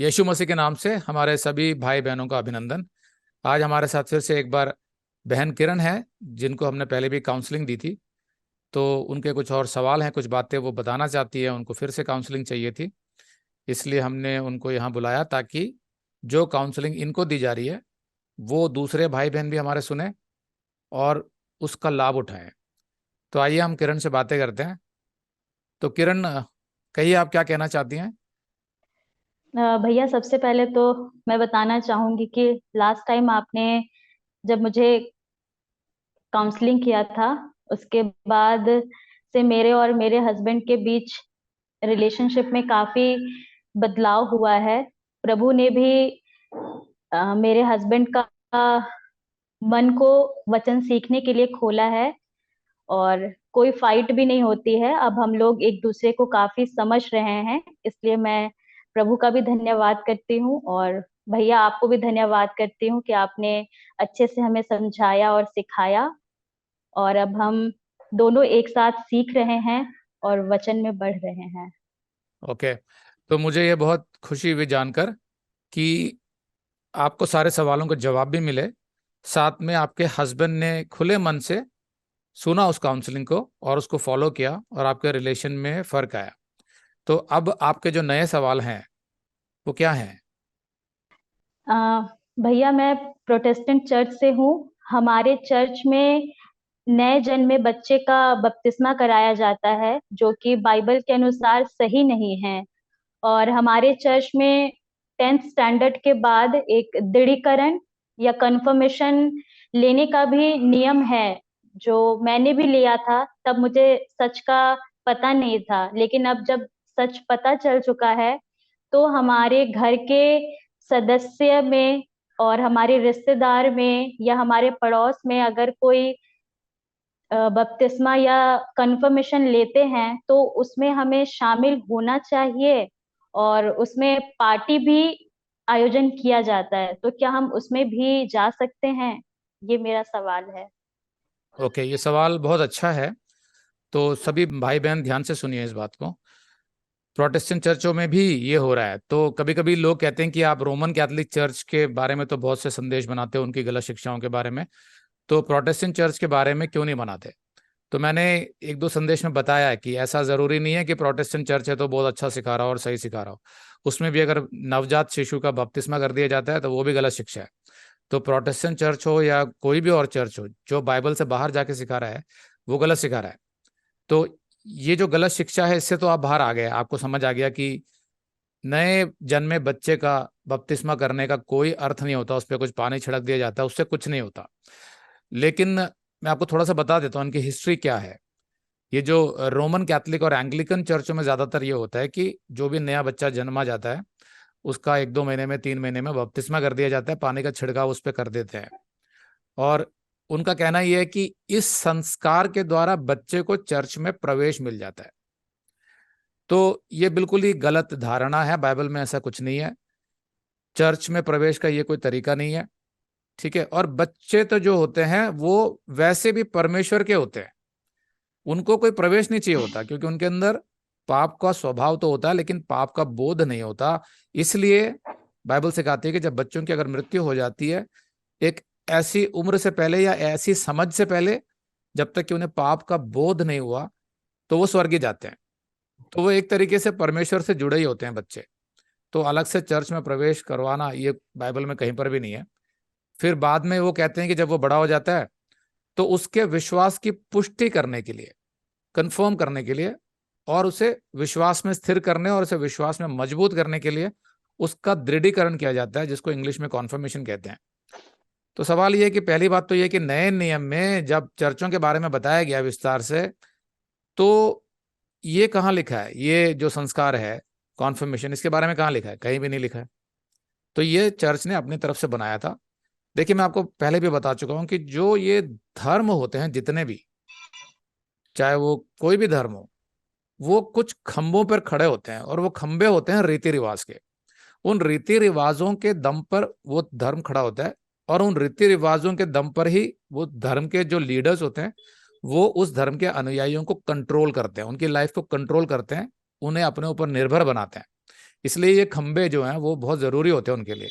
यीशु मसीह के नाम से हमारे सभी भाई बहनों का अभिनंदन। आज हमारे साथ फिर से एक बार बहन किरण है, जिनको हमने पहले भी काउंसलिंग दी थी। तो उनके कुछ और सवाल हैं, कुछ बातें वो बताना चाहती है, उनको फिर से काउंसलिंग चाहिए थी। इसलिए हमने उनको यहाँ बुलाया ताकि जो काउंसलिंग इनको दी जा रही है वो दूसरे भाई बहन भी हमारे सुने और उसका लाभ उठाएं। तो आइए हम किरण से बातें करते हैं। तो किरण, कहिए आप क्या कहना चाहती हैं। भैया, सबसे पहले तो मैं बताना चाहूंगी कि लास्ट टाइम आपने जब मुझे काउंसलिंग किया था, उसके बाद से मेरे और मेरे हस्बैंड के बीच रिलेशनशिप में काफी बदलाव हुआ है। प्रभु ने भी मेरे हस्बैंड का मन को वचन सीखने के लिए खोला है, और कोई फाइट भी नहीं होती है। अब हम लोग एक दूसरे को काफी समझ रहे हैं, इसलिए मैं प्रभु का भी धन्यवाद करती हूँ, और भैया आपको भी धन्यवाद करती हूँ कि आपने अच्छे से हमें समझाया और सिखाया। और अब हम दोनों एक साथ सीख रहे हैं और वचन में बढ़ रहे हैं। ओके। तो मुझे ये बहुत खुशी हुई जानकर कि आपको सारे सवालों के जवाब भी मिले, साथ में आपके हस्बैंड ने खुले मन से सुना उस काउंसलिंग को और उसको फॉलो किया और आपके रिलेशन में फर्क आया। तो अब आपके जो नए सवाल हैं वो क्या हैं। अ, भैया, मैं प्रोटेस्टेंट चर्च से हूँ। हमारे चर्च में नए जन्मे बच्चे का बपतिस्मा कराया जाता है, जो कि बाइबल के अनुसार सही नहीं है। और हमारे चर्च में 10th स्टैंडर्ड के बाद एक दृढ़ीकरण या कंफर्मेशन लेने का भी नियम है, जो मैंने भी लिया था। तब मुझे सच का पता नहीं था, लेकिन अब जब सच पता चल चुका है, तो हमारे घर के सदस्य में और हमारे रिश्तेदार में या हमारे पड़ोस में अगर कोई बपतिस्मा या कंफर्मेशन लेते हैं, तो उसमें हमें शामिल होना चाहिए। और उसमें पार्टी भी आयोजन किया जाता है, तो क्या हम उसमें भी जा सकते हैं? ये मेरा सवाल है। ओके, ये सवाल बहुत अच्छा है। तो सभी भाई बहन ध्यान से सुनिए इस बात को। प्रोटेस्टेंट चर्चों में भी ये हो रहा है। तो कभी कभी लोग कहते हैं कि आप रोमन कैथोलिक चर्च के बारे में तो बहुत से संदेश बनाते हो, उनकी गलत शिक्षाओं के बारे में, तो प्रोटेस्टेंट चर्च के बारे में क्यों नहीं बनाते। तो मैंने एक दो संदेश में बताया है कि ऐसा जरूरी नहीं है कि प्रोटेस्टेंट चर्च है तो बहुत अच्छा सिखा रहा हो और सही सिखा रहा हो। उसमें भी अगर नवजात शिशु का बपतिस्मा कर दिया जाता है तो वो भी गलत शिक्षा है। तो प्रोटेस्टेंट चर्च हो या कोई भी और चर्च हो, जो बाइबल से बाहर जाके सिखा रहा है वो गलत सिखा रहा है। तो ये जो गलत शिक्षा है, इससे तो आप बाहर आ गए, आपको समझ आ गया कि नए जन्मे बच्चे का बपतिस्मा करने का कोई अर्थ नहीं होता, उस पर कुछ पानी छिड़क दिया जाता है, उससे कुछ नहीं होता। लेकिन मैं आपको थोड़ा सा बता देता हूँ इनकी हिस्ट्री क्या है। ये जो रोमन कैथोलिक और एंग्लिकन चर्चों में ज्यादातर ये होता है कि जो भी नया बच्चा जन्मा जाता है उसका 1-2 महीने में, 3 महीने में बपतिस्मा कर दिया जाता है, पानी का छिड़काव उस पर कर देते हैं। और उनका कहना यह है कि इस संस्कार के द्वारा बच्चे को चर्च में प्रवेश मिल जाता है। तो ये बिल्कुल ही गलत धारणा है, बाइबल में ऐसा कुछ नहीं है। चर्च में प्रवेश का ये कोई तरीका नहीं है। ठीक है। और बच्चे तो जो होते हैं वो वैसे भी परमेश्वर के होते हैं, उनको कोई प्रवेश नहीं चाहिए होता, क्योंकि उनके अंदर पाप का स्वभाव तो होता है लेकिन पाप का बोध नहीं होता। इसलिए बाइबल सिखाती है कि जब बच्चों की अगर मृत्यु हो जाती है, एक ऐसी उम्र से पहले या ऐसी समझ से पहले, जब तक कि उन्हें पाप का बोध नहीं हुआ, तो वो स्वर्गीय जाते हैं। तो वो एक तरीके से परमेश्वर से जुड़े ही होते हैं बच्चे। तो अलग से चर्च में प्रवेश करवाना ये बाइबल में कहीं पर भी नहीं है। फिर बाद में वो कहते हैं कि जब वो बड़ा हो जाता है तो उसके विश्वास की पुष्टि करने के लिए, कंफर्म करने के लिए, और उसे विश्वास में स्थिर करने और उसे विश्वास में मजबूत करने के लिए उसका दृढ़ीकरण किया जाता है, जिसको इंग्लिश में कॉन्फर्मेशन कहते हैं। तो सवाल यह है कि पहली बात तो यह कि नए नियम में जब चर्चों के बारे में बताया गया विस्तार से, तो ये कहाँ लिखा है, ये जो संस्कार है कॉन्फर्मेशन, इसके बारे में कहाँ लिखा है? कहीं भी नहीं लिखा है। तो ये चर्च ने अपनी तरफ से बनाया था। देखिए, मैं आपको पहले भी बता चुका हूं कि जो ये धर्म होते हैं जितने भी, चाहे वो कोई भी धर्म हो, वो कुछ खंभों पर खड़े होते हैं और वो खंभे होते हैं रीति रिवाज के। उन रीति रिवाजों के दम पर वो धर्म खड़ा होता है, और उन रीति रिवाजों के दम पर ही वो धर्म के जो लीडर्स होते हैं वो उस धर्म के अनुयायियों को कंट्रोल करते हैं, उनकी लाइफ को कंट्रोल करते हैं, उन्हें अपने ऊपर निर्भर बनाते हैं। इसलिए ये खंबे जो हैं वो बहुत जरूरी होते हैं उनके लिए।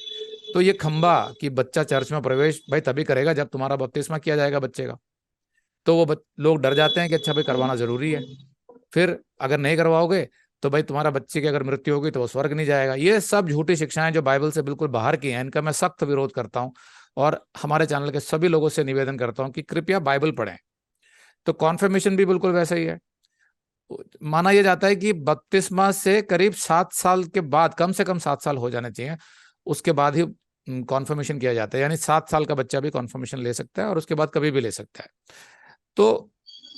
तो ये खंबा कि बच्चा चर्च में प्रवेश भाई तभी करेगा जब तुम्हारा बपतिस्मा किया जाएगा बच्चे का। तो वो लोग डर जाते हैं कि अच्छा भाई करवाना जरूरी है, फिर अगर नहीं करवाओगे तो भाई तुम्हारा बच्चे की अगर मृत्यु होगी तो वो स्वर्ग नहीं जाएगा। ये सब झूठी शिक्षाएं जो बाइबल से बिल्कुल बाहर की हैं, इनका मैं सख्त विरोध करता हूं। और हमारे चैनल के सभी लोगों से निवेदन करता हूं कि कृपया बाइबल पढ़ें। तो कॉन्फर्मेशन भी बिल्कुल वैसा ही है। माना यह जाता है कि बपतिस्मा से करीब 7 साल के बाद, कम से कम 7 साल हो जाने चाहिए, उसके बाद ही कॉन्फर्मेशन किया जाता है। यानी 7 साल का बच्चा भी कॉन्फर्मेशन ले सकता है और उसके बाद कभी भी ले सकता है। तो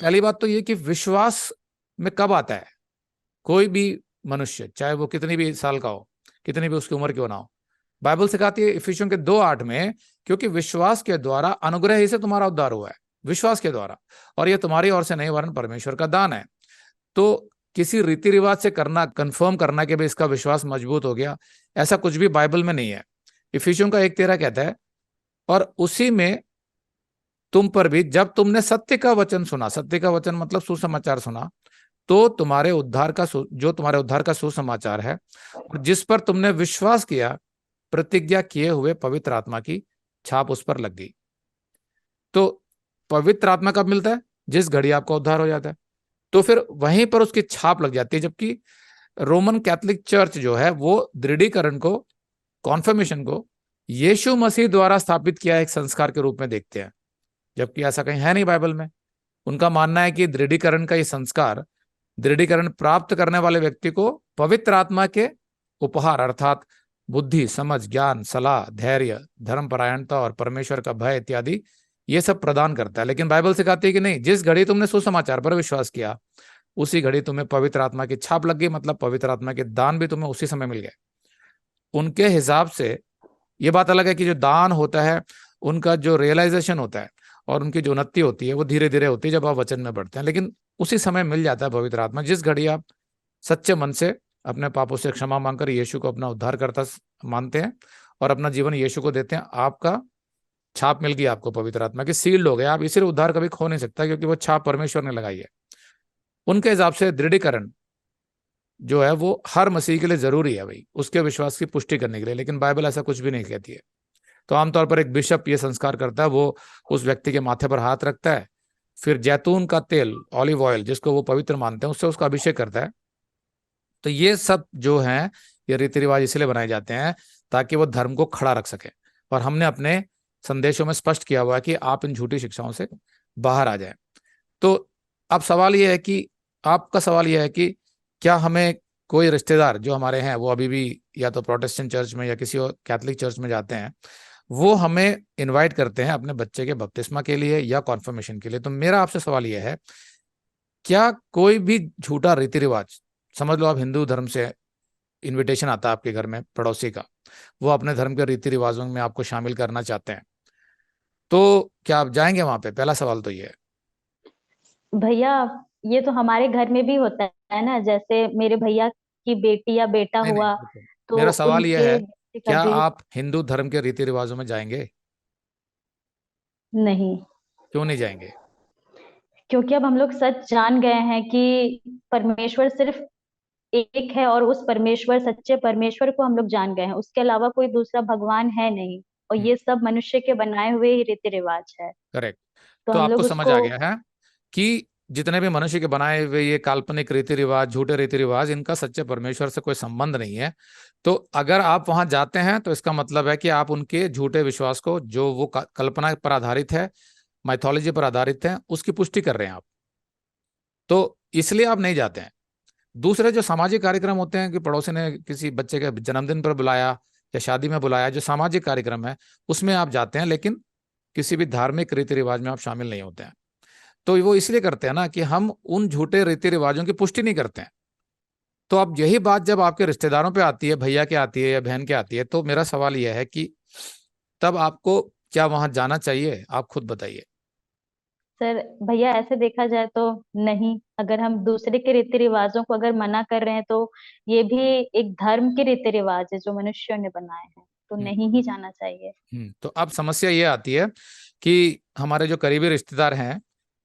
पहली बात तो ये कि विश्वास में कब आता है कोई भी मनुष्य, चाहे वो कितनी भी साल का हो, कितनी भी उसकी उम्र क्यों ना हो, बाइबल सिखाती है इफिसियों के 2:8 में, क्योंकि विश्वास के द्वारा अनुग्रह ही से तुम्हारा उद्धार हुआ है, विश्वास के द्वारा, और यह तुम्हारी ओर से नहीं वरन परमेश्वर का दान है। तो किसी रीति रिवाज से करना, कंफर्म करना कि भाई इसका विश्वास मजबूत हो गया, ऐसा कुछ भी बाइबल में नहीं है। इफिसियों का 1:13 कहता है, और उसी में तुम पर भी जब तुमने सत्य का वचन सुना, सत्य का वचन मतलब सुसमाचार सुना, तो तुम्हारे उद्धार का जो तुम्हारे उद्धार का सुसमाचार है, और जिस पर तुमने विश्वास किया, प्रतिज्ञा किए हुए पवित्र आत्मा की छाप उस पर लग गई। तो पवित्र आत्मा कब मिलता है? जिस घड़ी आपका उद्धार हो जाता है, तो फिर वहीं पर उसकी छाप लग जाती है। जबकि रोमन कैथोलिक चर्च जो है वो दृढ़ीकरण को, कॉन्फर्मेशन को यीशु मसीह द्वारा स्थापित किया एक संस्कार के रूप में देखते हैं, जबकि ऐसा कहीं है नहीं बाइबल में। उनका मानना है कि दृढ़ीकरण का ये संस्कार, दृढ़ीकरण प्राप्त करने वाले व्यक्ति को पवित्र आत्मा के उपहार अर्थात बुद्धि, समझ, ज्ञान, सलाह, धैर्य, धर्मपरायणता और परमेश्वर का भय इत्यादि ये सब प्रदान करता है। लेकिन बाइबल सिखाती है कि नहीं, जिस घड़ी तुमने सुसमाचार पर विश्वास किया उसी घड़ी तुम्हें पवित्र आत्मा की छाप लग गई, मतलब पवित्र आत्मा के दान भी तुम्हें उसी समय मिल गए। उनके हिसाब से ये बात अलग है कि जो दान होता है उनका जो रियलाइजेशन होता है और उनकी जो उन्नति होती है वो धीरे धीरे होती है जब आप वचन में बढ़ते हैं, लेकिन उसी समय मिल जाता है पवित्र आत्मा जिस घड़ी आप सच्चे मन से अपने पापों से क्षमा मांगकर यीशु को अपना उद्धारकर्ता मानते हैं और अपना जीवन यीशु को देते हैं। आपका छाप मिल गई, आपको पवित्र आत्मा की सील्ड हो गया। आप इसलिए उद्धार कभी खो नहीं सकता, क्योंकि वो छाप परमेश्वर ने लगाई है। उनके हिसाब से दृढ़ीकरण जो है वो हर मसीह के लिए जरूरी है भाई, उसके विश्वास की पुष्टि करने के लिए, लेकिन बाइबल ऐसा कुछ भी नहीं कहती है। तो आमतौर पर एक बिशप ये संस्कार करता है, वो उस व्यक्ति के माथे पर हाथ रखता है, फिर जैतून का तेल, ऑलिव ऑयल, जिसको वो पवित्र मानते हैं, उससे उसका अभिषेक करता है। तो ये सब जो है ये रीति रिवाज इसलिए बनाए जाते हैं ताकि वो धर्म को खड़ा रख सके। और हमने अपने संदेशों में स्पष्ट किया हुआ है कि आप इन झूठी शिक्षाओं से बाहर आ जाएं। तो अब सवाल यह है कि, आपका सवाल यह है कि क्या हमें कोई रिश्तेदार जो हमारे हैं वो अभी भी या तो प्रोटेस्टेंट चर्च में या किसी और कैथोलिक चर्च में जाते हैं, वो हमें इनवाइट करते हैं अपने बच्चे के बपतिस्मा के लिए या कॉन्फर्मेशन के लिए। तो मेरा आपसे सवाल यह है, क्या कोई भी झूठा रीति रिवाज, समझ लो आप हिंदू धर्म से इनविटेशन आता है आपके घर में पड़ोसी का, वो अपने धर्म के रीति रिवाजों में आपको शामिल करना चाहते हैं, तो क्या आप जाएंगे वहां पे? पहला सवाल तो ये है। भैया, ये तो हमारे घर में भी होता है ना, जैसे मेरे भैया की बेटी या बेटा नहीं नहीं, हुआ देखो, तो मेरा सवाल यह उनके है, बच्चे का क्या भी। आप हिंदू धर्म के रीति रिवाजों में जाएंगे? नहीं, क्यों नहीं जाएंगे? क्योंकि अब हम लोग सच जान गए हैं कि परमेश्वर सिर्फ एक है, और उस परमेश्वर, सच्चे परमेश्वर को हम लोग जान गए हैं। उसके अलावा कोई दूसरा भगवान है नहीं, और ये सब मनुष्य के बनाए हुए ही रीति रिवाज है। करेक्ट। तो तो हम आपको लोग समझ उसको। आ गया है कि जितने भी मनुष्य के बनाए हुए ये काल्पनिक रीति रिवाज, झूठे रीति रिवाज, इनका सच्चे परमेश्वर से कोई संबंध नहीं है। तो अगर आप वहां जाते हैं तो इसका मतलब है कि आप उनके झूठे विश्वास को, जो वो कल्पना पर आधारित है, माइथोलॉजी पर आधारित है, उसकी पुष्टि कर रहे हैं आप। तो इसलिए आप नहीं जाते हैं। दूसरे जो सामाजिक कार्यक्रम होते हैं कि पड़ोसी ने किसी बच्चे के जन्मदिन पर बुलाया या शादी में बुलाया, जो सामाजिक कार्यक्रम है उसमें आप जाते हैं, लेकिन किसी भी धार्मिक रीति रिवाज में आप शामिल नहीं होते हैं। तो वो इसलिए करते हैं ना कि हम उन झूठे रीति रिवाजों की पुष्टि नहीं करते हैं। तो अब यही बात जब आपके रिश्तेदारों पे आती है, भैया के आती है या बहन के आती है, तो मेरा सवाल यह है कि तब आपको क्या वहां जाना चाहिए? आप खुद बताइए। सर भैया, ऐसे देखा जाए तो नहीं। अगर हम दूसरे के रीति रिवाजों को अगर मना कर रहे हैं तो ये भी एक धर्म के रीति रिवाज है जो मनुष्यों ने बनाए हैं, तो हम्म। नहीं ही जाना चाहिए। तो अब समस्या ये आती है कि हमारे जो करीबी रिश्तेदार हैं,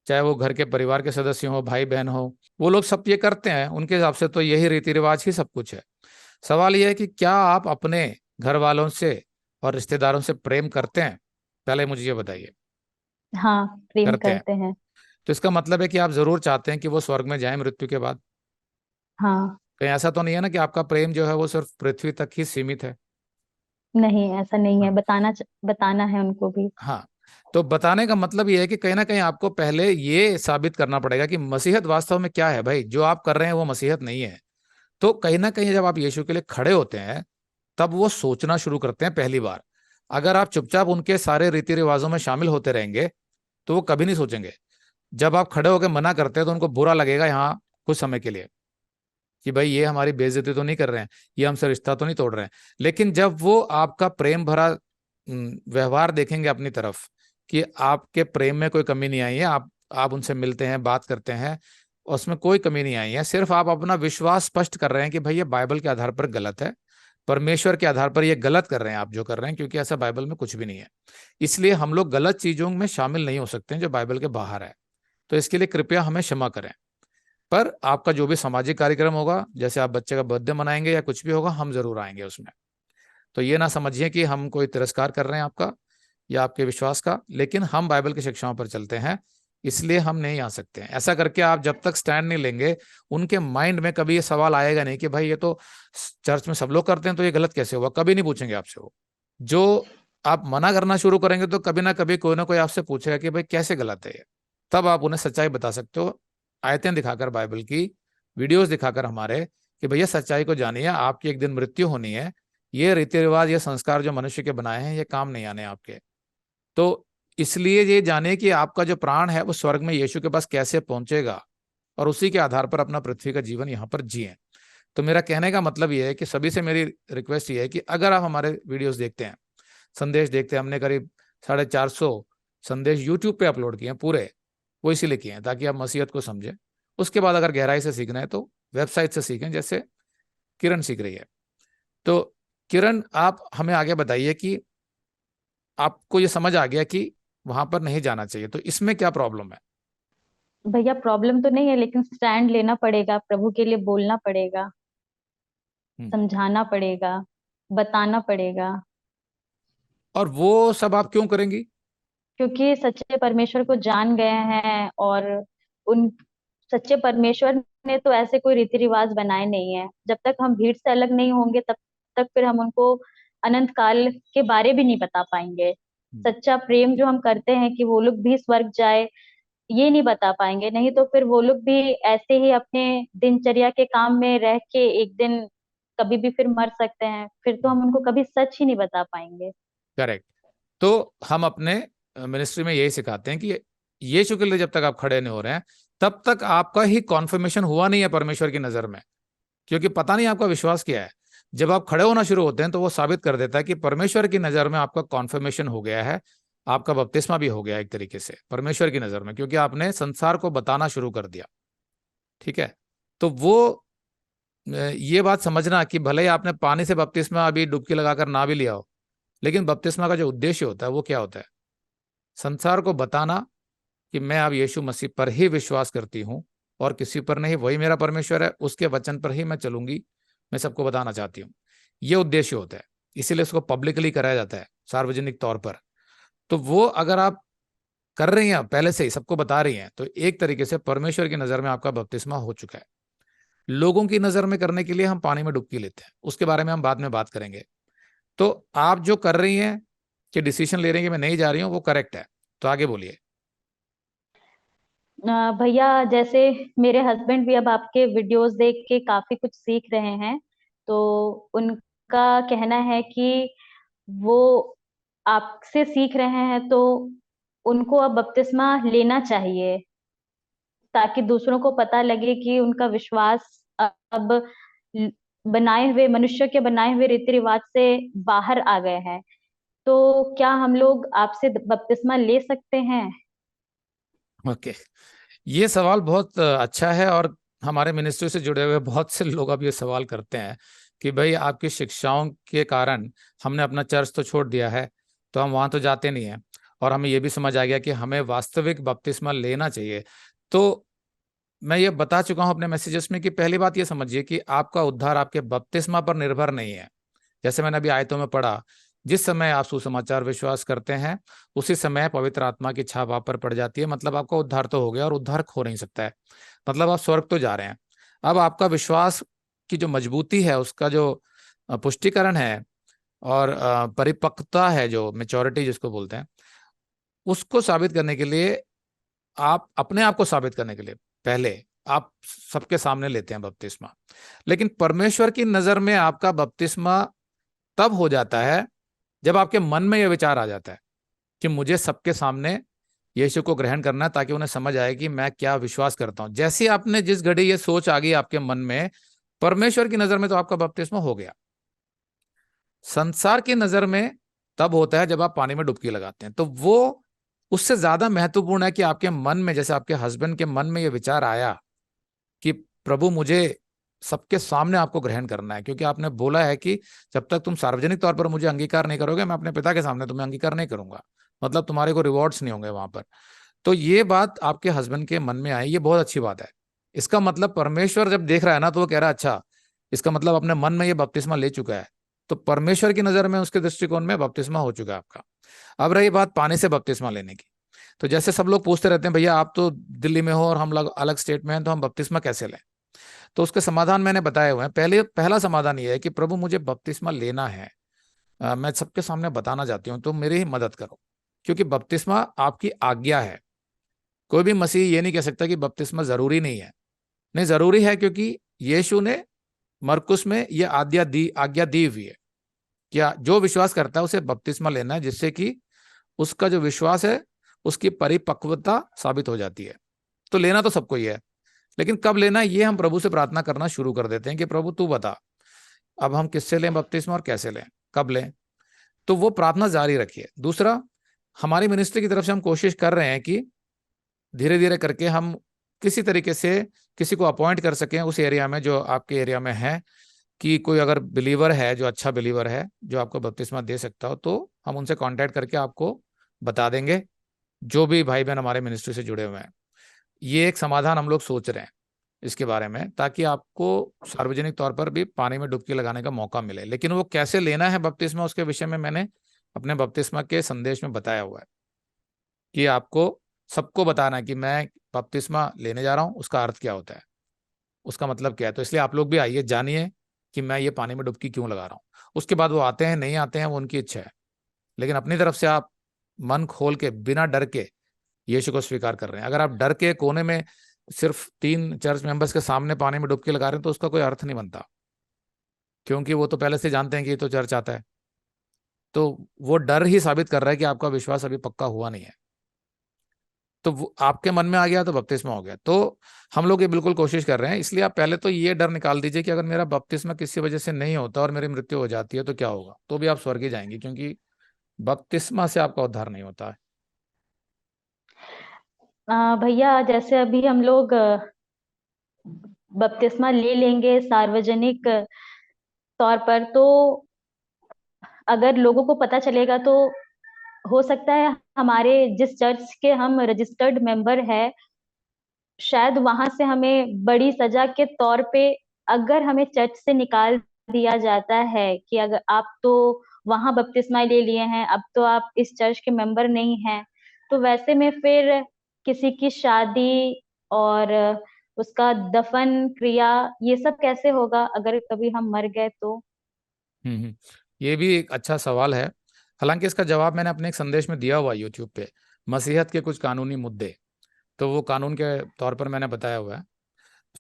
चाहे वो घर के परिवार के सदस्य हो, भाई बहन हो, वो लोग सब ये करते हैं, उनके हिसाब से तो यही रीति रिवाज ही सब कुछ है। सवाल यह है कि क्या आप अपने घर वालों से और रिश्तेदारों से प्रेम करते हैं? पहले मुझे ये बताइए। हाँ, प्रेम करते हैं। करते हैं। तो इसका मतलब है कि आप जरूर चाहते हैं कि वो स्वर्ग में जाए मृत्यु के बाद। हाँ। कहीं ऐसा तो नहीं है ना कि आपका प्रेम जो है वो सिर्फ पृथ्वी तक ही सीमित है? नहीं, ऐसा नहीं है, हाँ। बताना है उनको भी। हाँ। तो बताने का मतलब ये है कि कहीं ना कहीं आपको पहले ये साबित करना पड़ेगा कि मसीहत वास्तव में क्या है। भाई, जो आप कर रहे हैं वो मसीहत नहीं है। तो कहीं ना कहीं जब आप यीशु के लिए खड़े होते हैं, तब वो सोचना शुरू करते हैं पहली बार। अगर आप चुपचाप उनके सारे रीति रिवाजों में शामिल होते रहेंगे, तो वो कभी नहीं सोचेंगे। जब आप खड़े होकर मना करते हैं तो उनको बुरा लगेगा यहाँ कुछ समय के लिए, कि भाई ये हमारी बेइज्जती तो नहीं कर रहे हैं, ये हमसे रिश्ता तो नहीं तोड़ रहे हैं। लेकिन जब वो आपका प्रेम भरा व्यवहार देखेंगे अपनी तरफ, कि आपके प्रेम में कोई कमी नहीं आई है, आप उनसे मिलते हैं, बात करते हैं, उसमें कोई कमी नहीं आई है, सिर्फ आप अपना विश्वास स्पष्ट कर रहे हैं कि भाई ये बाइबल के आधार पर गलत है, परमेश्वर के आधार पर ये गलत कर रहे हैं आप जो कर रहे हैं, क्योंकि ऐसा बाइबल में कुछ भी नहीं है। इसलिए हम लोग गलत चीजों में शामिल नहीं हो सकते हैं जो बाइबल के बाहर है। तो इसके लिए कृपया हमें क्षमा करें। पर आपका जो भी सामाजिक कार्यक्रम होगा, जैसे आप बच्चे का बर्थडे मनाएंगे या कुछ भी होगा, हम जरूर आएंगे उसमें। तो ये ना समझिए कि हम कोई तिरस्कार कर रहे हैं आपका या आपके विश्वास का, लेकिन हम बाइबल की शिक्षाओं पर चलते हैं, इसलिए हम नहीं आ सकते हैं। ऐसा करके आप जब तक स्टैंड नहीं लेंगे, उनके माइंड में कभी ये सवाल आएगा नहीं कि भाई ये तो चर्च में सब लोग करते हैं तो ये गलत कैसे हुआ। कभी नहीं पूछेंगे आपसे वो। जो आप मना करना शुरू करेंगे तो कभी ना कोई आपसे पूछेगा कि भाई कैसे गलत है ये। तब आप उन्हें सच्चाई बता सकते हो, आयतें दिखाकर, बाइबल की वीडियोस दिखाकर हमारे, कि भैया सच्चाई को जानिए, आपकी एक दिन मृत्यु होनी है। ये रीति रिवाज, ये संस्कार जो मनुष्य के बनाए हैं, ये काम नहीं आने आपके। तो इसलिए ये जाने कि आपका जो प्राण है वो स्वर्ग में यीशु के पास कैसे पहुंचेगा, और उसी के आधार पर अपना पृथ्वी का जीवन यहाँ पर जिए। तो मेरा कहने का मतलब ये है कि सभी से मेरी रिक्वेस्ट ये है कि अगर आप हमारे वीडियोस देखते हैं, संदेश देखते हैं, हमने करीब 450 संदेश यूट्यूब पे अपलोड किए हैं पूरे, वो इसीलिए किए हैं ताकि आप मसीहत को समझें। उसके बाद अगर गहराई से सीखना है तो वेबसाइट से सीखें, जैसे किरण सीख रही है। तो किरण, आप हमें आगे बताइए कि आपको ये समझ आ गया कि वहां पर नहीं जाना चाहिए, तो इसमें क्या प्रॉब्लम है? भैया, प्रॉब्लम तो नहीं है, लेकिन स्टैंड लेना पड़ेगा, प्रभु के लिए बोलना पड़ेगा, हम्म। समझाना पड़ेगा, बताना पड़ेगा। और वो सब आप क्यों करेंगी? क्योंकि सच्चे परमेश्वर को जान गए हैं, और उन सच्चे परमेश्वर ने तो ऐसे कोई रीति रिवाज बनाए नहीं है। जब तक हम भीड़ से अलग नहीं होंगे, तब तक फिर हम उनको अनंत काल के बारे भी नहीं बता पाएंगे। हम्म। सच्चा प्रेम जो हम करते हैं कि वो लोग भी स्वर्ग जाए, ये नहीं बता पाएंगे। नहीं तो फिर वो लोग भी ऐसे ही अपने दिनचर्या के काम में रह के एक दिन कभी भी फिर मर सकते हैं, फिर तो हम उनको कभी सच ही नहीं बता पाएंगे। करेक्ट। तो हम अपने मिनिस्ट्री में यही सिखाते हैं कि यीशु के लिए जब तक आप खड़े नहीं हो रहे हैं, तब तक आपका ही कॉन्फर्मेशन हुआ नहीं है परमेश्वर की नजर में, क्योंकि पता नहीं आपका विश्वास क्या है। जब आप खड़े होना शुरू होते हैं तो वो साबित कर देता है कि परमेश्वर की नजर में आपका कॉन्फर्मेशन हो गया है, आपका बपतिस्मा भी हो गया एक तरीके से परमेश्वर की नजर में, क्योंकि आपने संसार को बताना शुरू कर दिया। ठीक है। तो वो ये बात समझना कि भले ही आपने पानी से बपतिस्मा अभी डुबकी लगाकर ना भी लिया हो, लेकिन बपतिस्मा का जो उद्देश्य होता है वो क्या होता है? संसार को बताना कि मैं अब यीशु मसीह पर ही विश्वास करती हूँ, और किसी पर नहीं, वही मेरा परमेश्वर है, उसके वचन पर ही मैं चलूंगी, मैं सबको बताना चाहती हूँ। ये उद्देश्य होता है। इसीलिए उसको पब्लिकली कराया जाता है, सार्वजनिक तौर पर। तो वो अगर आप कर रही हैं, पहले से ही सबको बता रही हैं, तो एक तरीके से परमेश्वर की नजर में आपका बपतिस्मा हो चुका है। लोगों की नजर में करने के लिए हम पानी में डुबकी लेते हैं, उसके बारे में हम बाद में बात करेंगे। तो आप जो कर रही हैं, कि डिसीजन ले रही हैं कि मैं नहीं जा रही हूँ, वो करेक्ट है। तो आगे बोलिए। भैया, जैसे मेरे हस्बैंड भी अब आपके वीडियोस देख के काफी कुछ सीख रहे हैं, तो उनका कहना है कि वो आपसे सीख रहे हैं, तो उनको अब बपतिस्मा लेना चाहिए, ताकि दूसरों को पता लगे कि उनका विश्वास अब ल- बनाए हुए मनुष्य के बनाए हुए रीति रिवाज से बाहर आ गए हैं। तो क्या हम लोग आपसे बपतिस्मा ले सकते हैं? ओके। ये सवाल बहुत अच्छा है, और हमारे मिनिस्ट्री से जुड़े हुए बहुत से लोग अब ये सवाल करते हैं कि भाई आपकी शिक्षाओं के कारण हमने अपना चर्च तो छोड़ दिया है, तो हम वहां तो जाते नहीं हैं, और हमें ये भी समझ आ गया कि हमें वास्तविक बपतिस्मा लेना चाहिए। तो मैं ये बता चुका हूं अपने मैसेजेस में कि पहली बात ये समझिए कि आपका उद्धार आपके बपतिस्मा पर निर्भर नहीं है। जैसे मैंने अभी आयतों में पढ़ा, जिस समय आप सुसमाचार विश्वास करते हैं उसी समय पवित्र आत्मा की छाप आप पर पड़ जाती है, मतलब आपका उद्धार तो हो गया और उद्धार खो नहीं सकता है, मतलब आप स्वर्ग तो जा रहे हैं। अब आपका विश्वास की जो मजबूती है, उसका जो पुष्टिकरण है और परिपक्वता है, जो मेच्योरिटी जिसको बोलते हैं, उसको साबित करने के लिए, आप अपने आप को साबित करने के लिए पहले आप सबके सामने लेते हैं बपतिस्मा। लेकिन परमेश्वर की नजर में आपका बपतिस्मा तब हो जाता है जब आपके मन में यह विचार आ जाता है कि मुझे सबके सामने यीशु को ग्रहण करना है, ताकि उन्हें समझ आए कि मैं क्या विश्वास करता हूं। जैसे ही आपने जिस घड़ी ये सोच आ गई आपके मन में, परमेश्वर की नजर में तो आपका बपतिस्मा हो गया। संसार की नजर में तब होता है जब आप पानी में डुबकी लगाते हैं, तो वो उससे ज्यादा महत्वपूर्ण है कि आपके मन में, जैसे आपके हस्बैंड के मन में यह विचार आया कि प्रभु मुझे सबके सामने आपको ग्रहण करना है, क्योंकि आपने बोला है कि जब तक तुम सार्वजनिक तौर पर मुझे अंगीकार नहीं करोगे, मैं अपने पिता के सामने तुम्हें अंगीकार नहीं करूंगा, मतलब तुम्हारे को रिवॉर्ड्स नहीं होंगे वहां पर। तो ये बात आपके हस्बैंड के मन में आई, ये बहुत अच्छी बात है। इसका मतलब परमेश्वर जब देख रहा है ना, तो वो कह रहा है अच्छा, इसका मतलब अपने मन में ये बपतिस्मा ले चुका है, तो परमेश्वर की नजर में, उसके दृष्टिकोण में बपतिस्मा हो चुका है आपका। अब रही बात पानी से बपतिस्मा लेने की, तो जैसे सब लोग पूछते रहते हैं भैया आप तो दिल्ली में हो और हम लोग अलग स्टेट में हैं, तो हम बपतिस्मा कैसे लें? तो उसके समाधान मैंने बताए हुए हैं। पहला समाधान ये है कि प्रभु मुझे बपतिस्मा लेना है, मैं सबके सामने बताना चाहती हूँ, तो मेरी ही मदद करो, क्योंकि बपतिस्मा आपकी आज्ञा है। कोई भी मसीह ये नहीं कह सकता कि बपतिस्मा जरूरी नहीं है। नहीं, जरूरी है, क्योंकि यीशु ने मरकुस में ये आज्ञा दी हुई है कि जो विश्वास करता है उसे बपतिस्मा लेना है, जिससे कि उसका जो विश्वास है उसकी परिपक्वता साबित हो जाती है। तो लेना तो सबको ही है, लेकिन कब लेना, ये हम प्रभु से प्रार्थना करना शुरू कर देते हैं कि प्रभु तू बता, अब हम किससे लें बपतिस्मा और कैसे लें, कब लें। तो वो प्रार्थना जारी रखिए। दूसरा, हमारी मिनिस्ट्री की तरफ से हम कोशिश कर रहे हैं कि धीरे धीरे करके हम किसी तरीके से किसी को अपॉइंट कर सकें उस एरिया में, जो आपके एरिया में है, कि कोई अगर बिलीवर है जो अच्छा बिलीवर है जो आपको बपतिस्मा दे सकता हो, तो हम उनसे कांटेक्ट करके आपको बता देंगे, जो भी भाई बहन हमारे मिनिस्ट्री से जुड़े हुए हैं। ये एक समाधान हम लोग सोच रहे हैं इसके बारे में, ताकि आपको सार्वजनिक तौर पर भी पानी में डुबकी लगाने का मौका मिले। लेकिन वो कैसे लेना है बपतिस्मा, उसके विषय में मैंने अपने बपतिस्मा के संदेश में बताया हुआ है कि आपको सबको बताना है कि मैं बपतिस्मा लेने जा रहा हूँ, उसका अर्थ क्या होता है, उसका मतलब क्या है। तो इसलिए आप लोग भी आइए, जानिए कि मैं ये पानी में डुबकी क्यों लगा रहा हूँ। उसके बाद वो आते हैं नहीं आते हैं वो उनकी इच्छा है, लेकिन अपनी तरफ से आप मन खोल के बिना डर के यीशु को स्वीकार कर रहे हैं। अगर आप डर के कोने में सिर्फ 3 चर्च मेंबर्स के सामने पानी में डुबकी लगा रहे हैं, तो उसका कोई अर्थ नहीं बनता, क्योंकि वो तो पहले से जानते हैं कि ये तो चर्च आता है। तो वो डर ही साबित कर रहा है कि आपका विश्वास अभी पक्का हुआ नहीं है। तो वो आपके मन में आ गया तो बपतिस्मा हो गया। तो हम लोग ये बिल्कुल कोशिश कर रहे हैं। इसलिए आप पहले तो ये डर निकाल दीजिए कि अगर मेरा बपतिस्मा किसी वजह से नहीं होता और मेरी मृत्यु हो जाती है तो क्या होगा, तो भी आप स्वर्ग ही जाएंगे, क्योंकि बपतिस्मा से आपका उद्धार नहीं होता है। भैया जैसे अभी हम लोग बपतिस्मा ले लेंगे सार्वजनिक तौर पर, तो अगर लोगों को पता चलेगा तो हो सकता है हमारे जिस चर्च के हम रजिस्टर्ड मेंबर है, शायद वहां से हमें बड़ी सजा के तौर पे, अगर हमें चर्च से निकाल दिया जाता है कि अगर आप तो वहां बपतिस्मा ले लिए हैं, अब तो आप इस चर्च के मेंबर नहीं हैं, तो वैसे में फिर किसी की शादी और उसका दफन क्रिया ये सब कैसे होगा अगर कभी हम मर गए तो? ये भी एक अच्छा सवाल है। हालांकि इसका जवाब मैंने अपने एक संदेश में दिया हुआ है यूट्यूब पे, मसीहत के कुछ कानूनी मुद्दे, तो वो कानून के तौर पर मैंने बताया हुआ है।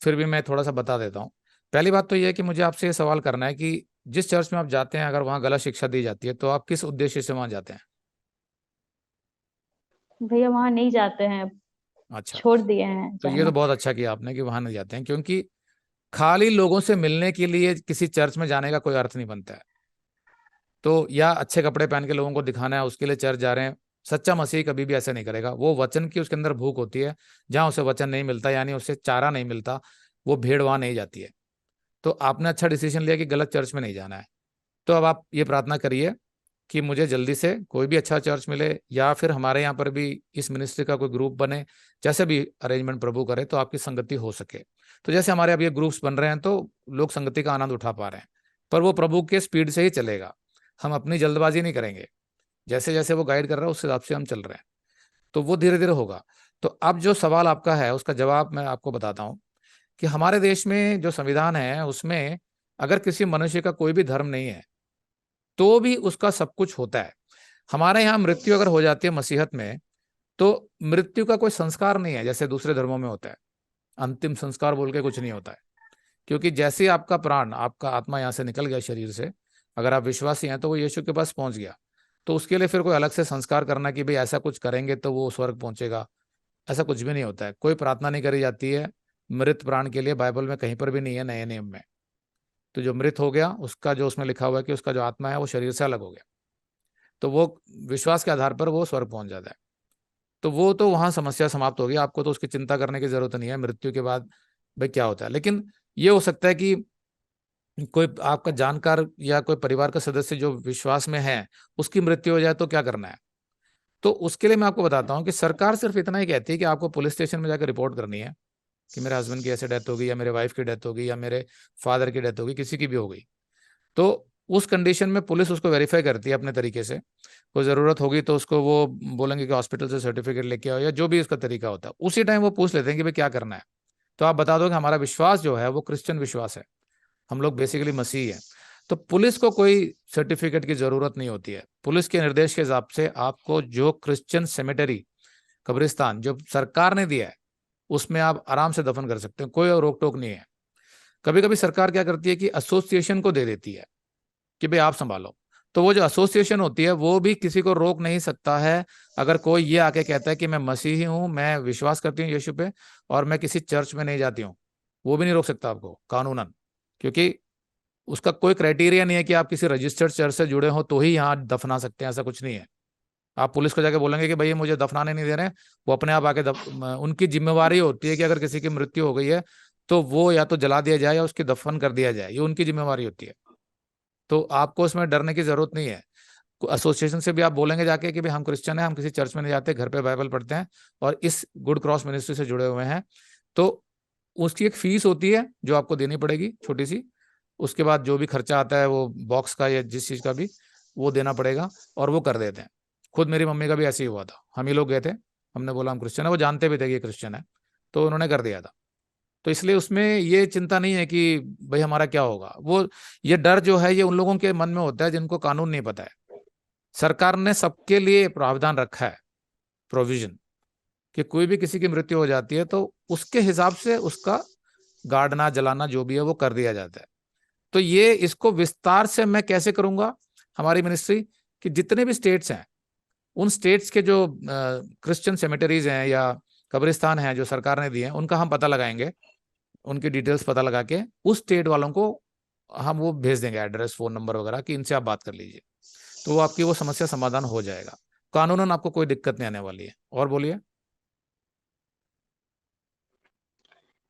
फिर भी मैं थोड़ा सा बता देता हूँ। पहली बात तो ये है कि मुझे आपसे ये सवाल करना है कि जिस चर्च में आप जाते हैं, अगर वहाँ गलत शिक्षा दी जाती है, तो आप किस उद्देश्य से वहाँ जाते हैं? भैया वहां नहीं जाते हैं, अच्छा, छोड़ दिए हैं तो ये तो जाना। बहुत अच्छा किया आपने कि वहाँ नहीं जाते हैं, क्योंकि खाली लोगों से मिलने के लिए किसी चर्च में जाने का कोई अर्थ नहीं बनता है। तो या अच्छे कपड़े पहन के लोगों को दिखाना है उसके लिए चर्च जा रहे हैं, सच्चा मसीह कभी भी ऐसा नहीं करेगा। वो वचन की उसके अंदर भूख होती है, जहाँ उसे वचन नहीं मिलता, यानी उसे चारा नहीं मिलता, वो भेड़ वहाँ नहीं जाती है। तो आपने अच्छा डिसीजन लिया कि गलत चर्च में नहीं जाना है। तो अब आप ये प्रार्थना करिए कि मुझे जल्दी से कोई भी अच्छा चर्च मिले, या फिर हमारे यहाँ पर भी इस मिनिस्ट्री का कोई ग्रुप बने, जैसे भी अरेंजमेंट प्रभु करे तो आपकी संगति हो सके। तो जैसे हमारे अब ये ग्रुप्स बन रहे हैं तो लोग संगति का आनंद उठा पा रहे हैं, पर वो प्रभु के स्पीड से ही चलेगा, हम अपनी जल्दबाजी नहीं करेंगे। जैसे जैसे वो गाइड कर रहा है उस हिसाब से हम चल रहे हैं, तो वो धीरे धीरे होगा। तो अब जो सवाल आपका है उसका जवाब मैं आपको बताता हूँ कि हमारे देश में जो संविधान है उसमें अगर किसी मनुष्य का कोई भी धर्म नहीं है तो भी उसका सब कुछ होता है। हमारे यहाँ मृत्यु अगर हो जाती है मसीहत में, तो मृत्यु का कोई संस्कार नहीं है जैसे दूसरे धर्मों में होता है। अंतिम संस्कार बोल के कुछ नहीं होता है, क्योंकि जैसे ही आपका प्राण, आपका आत्मा यहाँ से निकल गया शरीर से, अगर आप विश्वासी हैं तो वो यीशु के पास पहुंच गया। तो उसके लिए फिर कोई अलग से संस्कार करना कि भाई ऐसा कुछ करेंगे तो वो स्वर्ग पहुंचेगा, ऐसा कुछ भी नहीं होता है। कोई प्रार्थना नहीं करी जाती है मृत प्राण के लिए, बाइबल में कहीं पर भी नहीं है, नए नियम में। तो जो मृत हो गया उसका जो उसमें लिखा हुआ है कि उसका जो आत्मा है वो शरीर से अलग हो गया, तो वो विश्वास के आधार पर वो स्वर्ग पहुंच जाता है। तो वो तो वहां समस्या समाप्त होगी, आपको तो उसकी चिंता करने की जरूरत नहीं है मृत्यु के बाद भाई क्या होता है। लेकिन ये हो सकता है कि कोई आपका जानकार या कोई परिवार का सदस्य जो विश्वास में है उसकी मृत्यु हो जाए तो क्या करना है। तो उसके लिए मैं आपको बताता हूँ कि सरकार सिर्फ इतना ही कहती है कि आपको पुलिस स्टेशन में जाकर रिपोर्ट करनी है कि मेरे हस्बैंड की ऐसे डेथ हो गई, या मेरे वाइफ की डेथ हो गई, या मेरे फादर की डेथ हो गई, किसी की भी हो गई। तो उस कंडीशन में पुलिस उसको वेरीफाई करती है अपने तरीके से। कोई ज़रूरत होगी तो उसको वो बोलेंगे कि हॉस्पिटल से सर्टिफिकेट लेके आओ, या जो भी उसका तरीका होता है उसी टाइम वो पूछ लेते हैं कि भाई क्या करना है। तो आप बता दो कि हमारा विश्वास जो है वो क्रिश्चियन विश्वास है, हम लोग बेसिकली मसीही हैं। तो पुलिस को कोई सर्टिफिकेट की जरूरत नहीं होती है। पुलिस के निर्देश के हिसाब से आपको जो क्रिश्चियन सेमेटरी, कब्रिस्तान जो सरकार ने दिया है, उसमें आप आराम से दफन कर सकते हैं, कोई रोक टोक नहीं है। कभी कभी सरकार क्या करती है कि एसोसिएशन को दे देती है कि भाई आप संभालो। तो वो जो एसोसिएशन होती है वो भी किसी को रोक नहीं सकता है। अगर कोई ये आके कहता है कि मैं मसीही हूं, मैं विश्वास करती हूँ यीशु पे, और मैं किसी चर्च में नहीं जाती हूँ, वो भी नहीं रोक सकता आपको कानूनन, क्योंकि उसका कोई क्राइटेरिया नहीं है कि आप किसी रजिस्टर्ड चर्च से जुड़े हो तो ही यहाँ दफना सकते हैं, ऐसा कुछ नहीं है। आप पुलिस को जाके बोलेंगे कि भाई मुझे दफनाने नहीं दे रहे, वो अपने आप आके उनकी जिम्मेवारी होती है कि अगर किसी की मृत्यु हो गई है तो वो या तो जला दिया जाए या उसकी दफन कर दिया जाए, ये उनकी जिम्मेवारी होती है। तो आपको इसमें डरने की जरूरत नहीं है। एसोसिएशन से भी आप बोलेंगे जाके कि भाई हम क्रिश्चियन हैं, हम किसी चर्च में नहीं जाते, घर पे बाइबल पढ़ते हैं और इस गुड क्रॉस मिनिस्ट्री से जुड़े हुए हैं, तो उसकी एक फीस होती है जो आपको देनी पड़ेगी छोटी सी। उसके बाद जो भी खर्चा आता है वो बॉक्स का या जिस चीज का भी, वो देना पड़ेगा और वो कर देते हैं। खुद मेरी मम्मी का भी ऐसे ही हुआ था, हम ही लोग गए थे, हमने बोला हम क्रिश्चियन है, वो जानते भी थे कि ये क्रिश्चियन है, तो उन्होंने कर दिया था। तो इसलिए उसमें ये चिंता नहीं है कि भाई हमारा क्या होगा। वो ये डर जो है ये उन लोगों के मन में होता है जिनको कानून नहीं पता है। सरकार ने सबके लिए प्रावधान रखा है, प्रोविजन, कि कोई भी किसी की मृत्यु हो जाती है तो उसके हिसाब से उसका गाड़ना जलाना जो भी है वो कर दिया जाता है। तो ये इसको विस्तार से मैं कैसे करूंगा, हमारी मिनिस्ट्री कि जितने भी स्टेट्स हैं उन स्टेट्स के जो क्रिश्चियन सेमेटरीज हैं या कब्रिस्तान हैं जो सरकार ने दिए हैं, उनका हम पता लगाएंगे, उनकी डिटेल्स पता लगा के उस स्टेट वालों को हम वो भेज देंगे एड्रेस, फोन नंबर वगैरह, कि इनसे आप बात कर लीजिए। तो वो आपकी वो समस्या समाधान हो जाएगा, कानूनन आपको कोई दिक्कत नहीं आने वाली है। और बोलिए।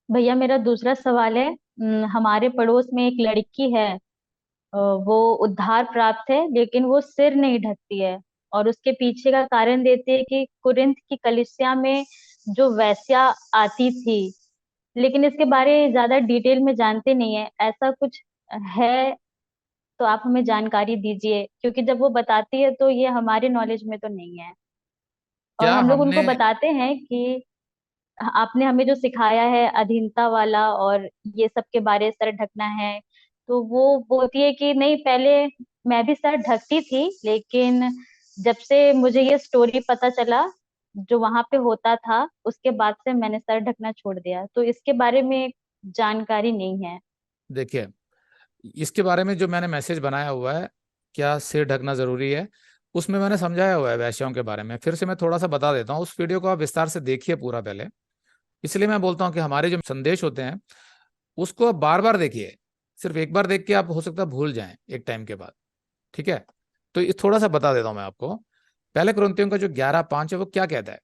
भैया मेरा दूसरा सवाल है। हमारे पड़ोस में एक लड़की है। वो उद्धार प्राप्त है लेकिन वो सिर नहीं ढकती है, और उसके पीछे का कारण देती है कि कुरिन्थ की कलीसिया में जो वेश्या आती थी। लेकिन इसके बारे में ज्यादा डिटेल में जानते नहीं है, ऐसा कुछ है तो आप हमें जानकारी दीजिए, क्योंकि जब वो बताती है तो ये हमारे नॉलेज में तो नहीं है। और क्या हम लोग हमने उनको बताते हैं कि आपने हमें जो सिखाया है अधीनता वाला और ये सब के बारे सर ढकना है, तो वो बोलती है कि नहीं, पहले मैं भी सर ढकती थी, लेकिन जब से मुझे ये स्टोरी पता चला जो वहां पे होता था उसके बाद से मैंने सर ढकना छोड़ दिया। तो इसके बारे में जानकारी नहीं है। देखिए, इसके बारे में जो मैंने मैसेज बनाया हुआ है, क्या सिर ढकना जरूरी है, उसमें मैंने समझाया हुआ है वैश्याओं के बारे में। फिर से मैं थोड़ा सा बता देता हूँ, उस वीडियो को आप विस्तार से देखिए पूरा पहले। इसलिए मैं बोलता हूँ कि हमारे जो संदेश होते हैं उसको आप बार बार देखिए। सिर्फ एक बार देख के आप हो सकता है भूल जाएं एक टाइम के बाद, ठीक है। तो ये थोड़ा सा बता देता हूं मैं आपको। पहले कुरिन्थियों का जो 11:5 है वो क्या कहता है,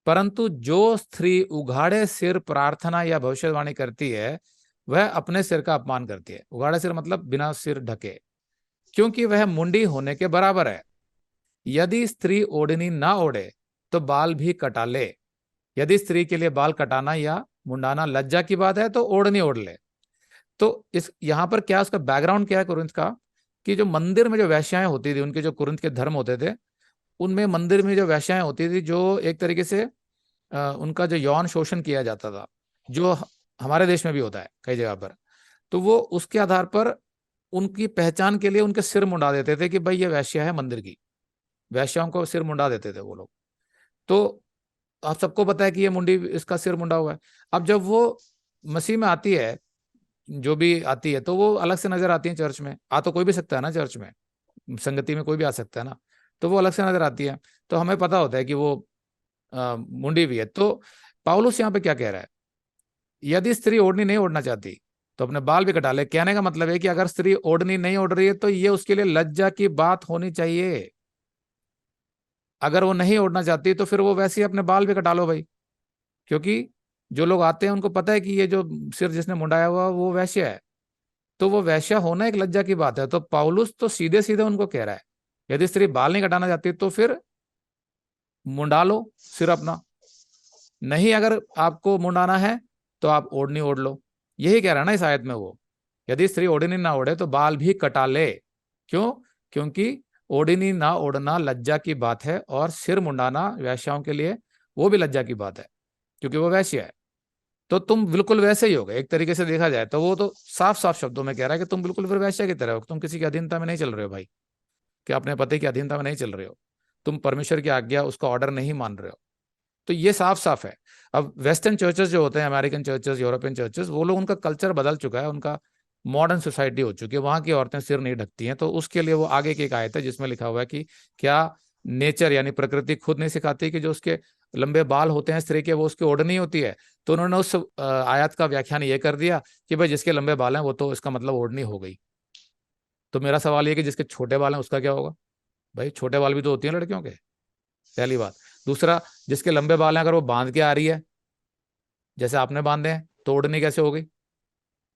परंतु जो स्त्री उघाड़े सिर प्रार्थना या भविष्यवाणी करती है वह अपने सिर का अपमान करती है। उघाड़े सिर मतलब बिना सिर ढके। क्योंकि वह मुंडी होने के बराबर है। यदि स्त्री ओढ़नी ना ओढ़े तो बाल भी कटा ले। यदि स्त्री के लिए बाल कटाना या मुंडाना लज्जा की बात है तो ओढ़नी ओढ़ ले। तो इस यहाँ पर क्या, उसका बैकग्राउंड क्या है कुरिन्थ का, कि जो मंदिर में जो वेश्याएं होती थी, उनके जो कुरिन्थ के धर्म होते थे, उनमें मंदिर में जो वेश्याएं होती थी, जो एक तरीके से उनका जो यौन शोषण किया जाता था, जो हमारे देश में भी होता है कई जगह पर, तो वो उसके आधार पर उनकी पहचान के लिए उनके सिर मुंडा देते थे कि भाई ये वैश्या है मंदिर की। वैश्याओं को सिर मुंडा देते थे वो लोग। तो आप सबको पता है कि ये मुंडी, इसका सिर मुंडा हुआ है। अब जब वो मसीह में आती है, जो भी आती है, तो वो अलग से नजर आती है चर्च में। आ तो कोई भी सकता है ना चर्च में, संगति में कोई भी आ सकता है ना, तो वो अलग से नजर आती है। तो हमें पता होता है कि वो मुंडी भी है। तो पाउलुस यहाँ पे क्या कह रहा है, यदि स्त्री ओढ़नी नहीं ओढ़ना चाहती तो अपने बाल भी कटा ले। कहने का मतलब है कि अगर स्त्री ओढ़नी नहीं ओढ़ रही है तो ये उसके लिए लज्जा की बात होनी चाहिए। अगर वो नहीं ओढ़ना चाहती तो फिर वो वैसे ही अपने बाल भी कटा लो भाई, क्योंकि जो लोग आते हैं उनको पता है कि ये जो सिर जिसने मुंडाया हुआ वो वैश्य है। तो वो वैश्या होना एक लज्जा की बात है। तो पाउलुस तो सीधे सीधे उनको कह रहा है, यदि स्त्री बाल नहीं कटाना चाहती तो फिर मुंडा लो सिर अपना। नहीं, अगर आपको मुंडाना है तो आप ओढ़नी ओढ़ लो। यही कह रहा है ना इस आयत में वो, यदि स्त्री ओढ़नी ना ओढ़े तो बाल भी कटा ले। क्यों? क्योंकि ओढ़नी ना ओढ़ना लज्जा की बात है, और सिर मुंडाना वैश्याओं के लिए वो भी लज्जा की बात है, क्योंकि वो वैश्य है। तो तुम बिल्कुल वैसे ही हो गए। एक तरीके से देखा जाए तो वो तो साफ साफ शब्दों में कह रहा है कि तुम बिल्कुल फिर वैश्य की तरह हो। तुम किसी की अधीनता में नहीं चल रहे हो भाई, कि अपने पति की अधीनता में नहीं चल रहे हो, तुम परमेश्वर की आज्ञा, उसका ऑर्डर नहीं मान रहे हो। तो ये साफ साफ है। अब वेस्टर्न चर्चेस जो होते हैं, अमेरिकन चर्चेस, यूरोपियन चर्चेस, वो लोग, उनका कल्चर बदल चुका है, उनका मॉडर्न सोसाइटी हो चुकी है, वहां की औरतें सिर नहीं ढकती हैं। तो उसके लिए वो आगे की एक आयत है जिसमें लिखा हुआ है कि क्या नेचर यानी प्रकृति खुद नहीं सिखाती कि जो उसके लंबे बाल होते हैं स्त्री के, वो उसकी ओढ़नी होती है। तो उन्होंने उस आयत का व्याख्यान ये कर दिया कि भाई जिसके लंबे बाल हैं वो तो इसका मतलब ओढ़नी हो गई। तो मेरा सवाल ये कि जिसके छोटे बाल हैं उसका क्या होगा? भाई छोटे बाल भी तो होती हैं लड़कियों के, पहली बात। दूसरा, जिसके लंबे बाल हैं अगर वो बांध के आ रही है जैसे आपने बांधे हैं, तो ओढ़नी कैसे हो गई?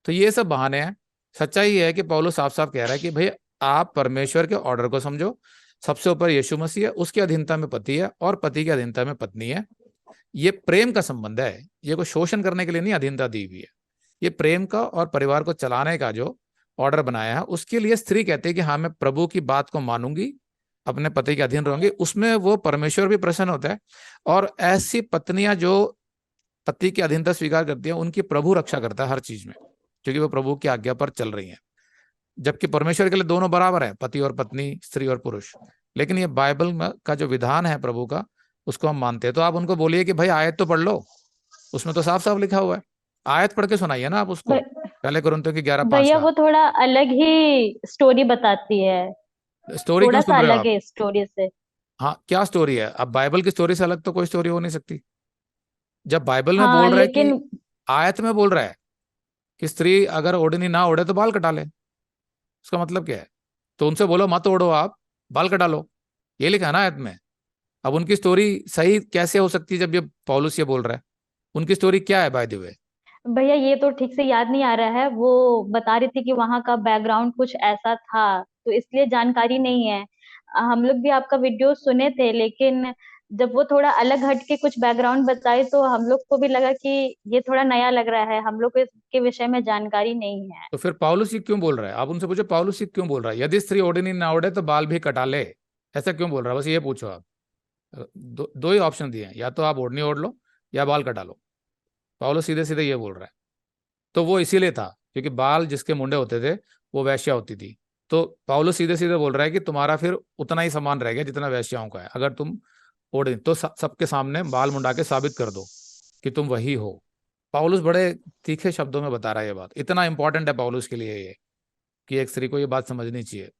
तो ये सब बहाने हैं। सच्चाई ये है कि पौलुस साफ साफ कह रहा है कि भाई आप परमेश्वर के ऑर्डर को समझो। सबसे ऊपर यीशु मसीह है, उसकी अधीनता में पति है और पति की अधीनता में पत्नी है। ये प्रेम का संबंध है, ये कोई शोषण करने के लिए नहीं अधीनता दी हुई है। ये प्रेम का और परिवार को चलाने का जो ऑर्डर बनाया है, उसके लिए स्त्री कहती है कि हाँ मैं प्रभु की बात को मानूंगी, अपने पति के अधीन रहूंगी। उसमें वो परमेश्वर भी प्रसन्न होता है। और ऐसी पत्नियां जो पति की अधीनता स्वीकार करती है, उनकी प्रभु रक्षा करता है हर चीज में, क्योंकि वो प्रभु की आज्ञा पर चल रही हैं। जबकि परमेश्वर के लिए दोनों बराबर है, पति और पत्नी, स्त्री और पुरुष। लेकिन ये बाइबल का जो विधान है प्रभु का, उसको हम मानते हैं। तो आप उनको बोलिए कि भाई आयत तो पढ़ लो, उसमें तो साफ साफ लिखा हुआ है। आयत पढ़ के सुनाइए ना आप उसको, भ- पहले कुरिन्थियों की 11:5 भैया का। वो थोड़ा अलग ही स्टोरी बताती है, स्टोरी क्यों थोड़ा सुन सा रहे हो अलग आप? है स्टोरी से। हाँ, क्या स्टोरी है? अब बाइबल की स्टोरी से अलग तो कोई स्टोरी हो नहीं सकती। जब बाइबल में हाँ बोल रहा है कि, लेकिन आयत में बोल रहा है कि स्त्री अगर ओढ़नी ना ओढ़े तो बाल कटा ले, उसका मतलब क्या है? तो उनसे बोलो मत ओढ़ो, आप बाल कटा लो, ये लिखा है ना आयत में। अब उनकी स्टोरी सही कैसे हो सकती है जब ये पौलुस ये बोल रहा है? उनकी स्टोरी क्या है बाय द वे? भैया ये तो ठीक से याद नहीं आ रहा है, वो बता रही थी कि वहां का बैकग्राउंड कुछ ऐसा था, तो इसलिए जानकारी नहीं है। हम लोग भी आपका वीडियो सुने थे, लेकिन जब वो थोड़ा अलग हट के कुछ बैकग्राउंड बताए तो हम लोग को भी लगा कि ये थोड़ा नया लग रहा है, हम लोग को इसके विषय में जानकारी नहीं है। तो फिर पौलुस ये क्यों बोल रहा है? आप उनसे पूछो पौलुस ये क्यों बोल रहा है, यदि स्त्री ओढ़नी ना ओढ़े तो बाल भी कटा ले, ऐसा क्यों बोल रहा है? बस ये पूछो आप। दो ही ऑप्शन दिए हैं, या तो आप ओढ़नी ओढ़ लो या बाल कटा लो। पौलुस सीधे सीधे ये बोल रहा है। तो वो इसीलिए था क्योंकि बाल जिसके मुंडे होते थे वो वैश्या होती थी। तो पौलुस सीधे सीधे बोल रहा है कि तुम्हारा फिर उतना ही सम्मान रह गया जितना वैश्याओं का है। अगर तुम ओढ़नी तो सबके सामने बाल मुंडा के साबित कर दो कि तुम वही हो। पौलुस बड़े तीखे शब्दों में बता रहा है ये बात। इतना इंपॉर्टेंट है पौलुस के लिए ये, कि एक स्त्री को ये बात समझनी चाहिए।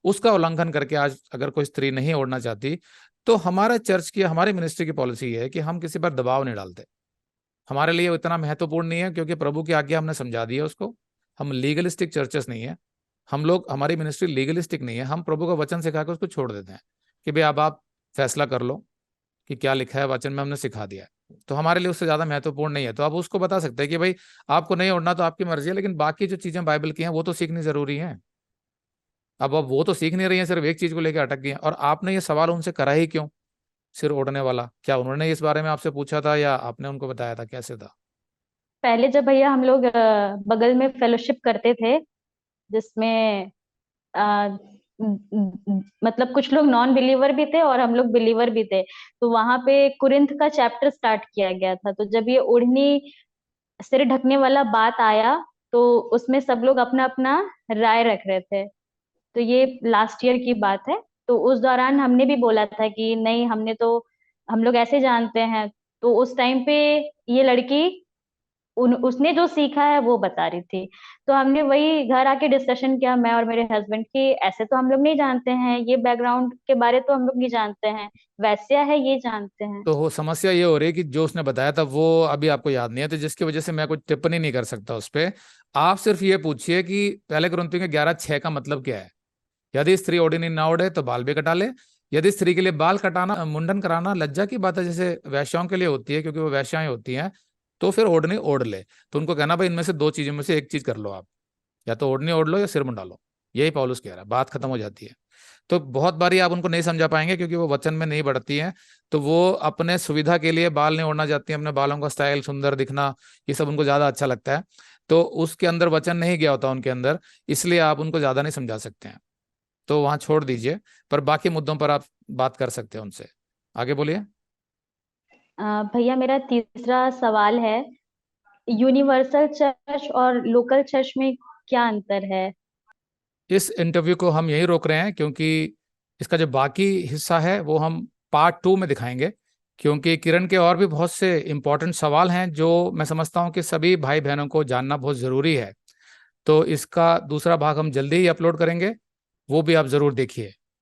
उसका उल्लंघन करके आज अगर कोई स्त्री नहीं ओढ़ना चाहती, तो हमारा चर्च की, हमारी मिनिस्ट्री की पॉलिसी है कि हम किसी पर दबाव नहीं डालते। हमारे लिए वो इतना महत्वपूर्ण नहीं है, क्योंकि प्रभु की आज्ञा हमने समझा दी है उसको। हम लीगलिस्टिक चर्चेस नहीं है। हम लोग, हमारी मिनिस्ट्री लीगलिस्टिक नहीं है। हम प्रभु का वचन सिखा के उसको छोड़ देते हैं कि भाई अब आप फैसला कर लो कि क्या लिखा है वचन में, हमने सिखा दिया है। तो हमारे लिए उससे ज्यादा महत्वपूर्ण नहीं है। तो आप उसको बता सकते हैं कि भाई आपको नहीं ओढ़ना तो आपकी मर्जी है, लेकिन बाकी जो चीजें बाइबल की हैं वो तो सीखनी जरूरी है। अब वो तो सीख नहीं रही है, सिर्फ एक चीज को लेकर अटक गई हैं। और आपने ये सवाल उनसे करा ही क्यों, सिर ओढ़ने वाला? क्या उन्होंने इस बारे में आपसे पूछा था या आपने उनको बताया था, कैसे था? पहले जब भैया हम लोग बगल में फेलोशिप करते थे, जिसमें अ, मतलब कुछ लोग नॉन बिलीवर भी थे और हम लोग बिलीवर भी थे, तो वहां पे कुरिन्थ का चैप्टर स्टार्ट किया गया था। तो जब ये ओढ़नी, सिर ढकने वाला बात आया, तो उसमें सब लोग अपना अपना राय रख रहे थे। तो ये लास्ट ईयर की बात है। तो उस दौरान हमने भी बोला था कि नहीं, हमने तो, हम लोग ऐसे जानते हैं। तो उस टाइम पे ये लड़की उसने जो सीखा है वो बता रही थी। तो हमने वही घर आके डिस्कशन किया, मैं और मेरे हस्बैंड, कि ऐसे तो हम लोग नहीं जानते हैं, ये बैकग्राउंड के बारे तो हम लोग नहीं जानते हैं, वैसे है ये जानते हैं। तो समस्या ये हो रही है कि जो उसने बताया था वो अभी आपको याद नहीं है, तो जिसकी वजह से मैं कुछ टिप्पणी नहीं कर सकता उस पर। आप सिर्फ ये पूछिए कि पहले कुरिन्थियों के 11:6 का मतलब क्या है। यदि स्त्री ओढ़नी ना ओढ़े तो बाल भी कटा ले। यदि स्त्री के लिए बाल कटाना, मुंडन कराना लज्जा की बात है, जैसे वैश्याओं के लिए होती है क्योंकि वो वैश्याएं होती हैं, तो फिर ओढ़नी ओढ़ ले। तो उनको कहना भाई इनमें से दो चीजों में से एक चीज कर लो आप, या तो ओढ़नी ओढ़ लो या सिर मुंडा लो। यही पौलुस कह रहा है, बात खत्म हो जाती है। तो बहुत बारी आप उनको नहीं समझा पाएंगे क्योंकि वो वचन में नहीं बढ़ती हैं। तो वो अपने सुविधा के लिए बाल नहीं ओढ़ना चाहती हैं, अपने बालों का स्टाइल, सुंदर दिखना, ये सब उनको ज्यादा अच्छा लगता है। तो उसके अंदर वचन नहीं गया होता उनके अंदर, इसलिए आप उनको ज्यादा नहीं समझा सकते हैं। तो वहां छोड़ दीजिए, पर बाकी मुद्दों पर आप बात कर सकते हैं उनसे। आगे बोलिए। भैया मेरा तीसरा सवाल है, यूनिवर्सल चर्च और लोकल चर्च में क्या अंतर है? इस इंटरव्यू को हम यहीं रोक रहे हैं क्योंकि इसका जो बाकी हिस्सा है वो हम पार्ट 2 में दिखाएंगे, क्योंकि किरण के और भी बहुत से इंपॉर्टेंट सवाल हैं जो मैं समझता हूं कि सभी भाई बहनों को जानना बहुत ज़रूरी है। तो इसका दूसरा भाग हम जल्दी ही अपलोड करेंगे, वो भी आप ज़रूर देखिए।